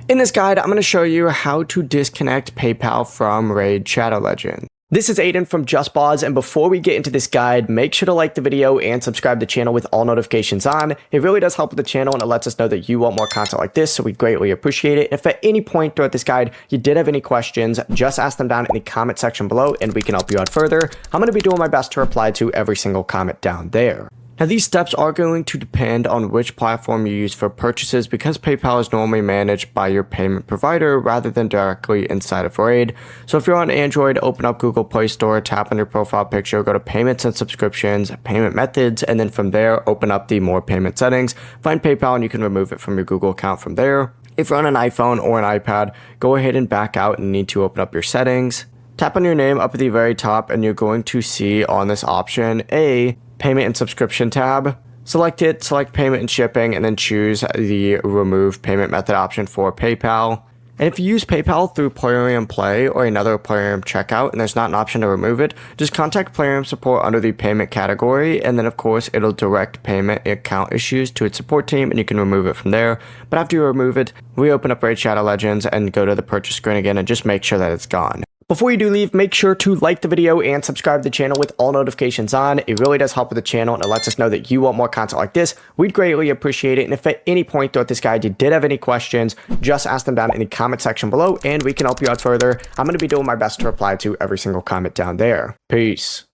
In this guide, I'm going to show you how to disconnect PayPal from Raid Shadow Legend. This is Aiden from JustBoz, and before we get into this guide, make sure to like the video and subscribe to the channel with all notifications on. It really does help with the channel and it lets us know that you want more content like this, so we greatly appreciate it. If at any point throughout this guide you did have any questions, just ask them down in the comment section below and we can help you out further. I'm going to be doing my best to reply to every single comment down there. Now, these steps are going to depend on which platform you use for purchases because PayPal is normally managed by your payment provider rather than directly inside of Raid. So if you're on Android, open up Google Play Store, tap on your profile picture, go to payments and subscriptions, payment methods, and then from there, open up the more payment settings, find PayPal, and you can remove it from your Google account from there. If you're on an iPhone or an iPad, go ahead and back out and need to open up your settings. Tap on your name up at the very top and you're going to see on this option a payment and subscription tab. Select it, select payment and shipping, and then choose the remove payment method option for PayPal. And if you use PayPal through Plarium Play or another Plarium checkout and there's not an option to remove it, just contact Plarium support under the payment category, and then of course it'll direct payment account issues to its support team and you can remove it from there. But after you remove it, reopen up Raid Shadow Legends and go to the purchase screen again and just make sure that it's gone. Before you do leave, make sure to like the video and subscribe to the channel with all notifications on. It really does help with the channel and it lets us know that you want more content like this. We'd greatly appreciate it. And if at any point throughout this guide you did have any questions, just ask them down in the comment section below and we can help you out further. I'm going to be doing my best to reply to every single comment down there. Peace.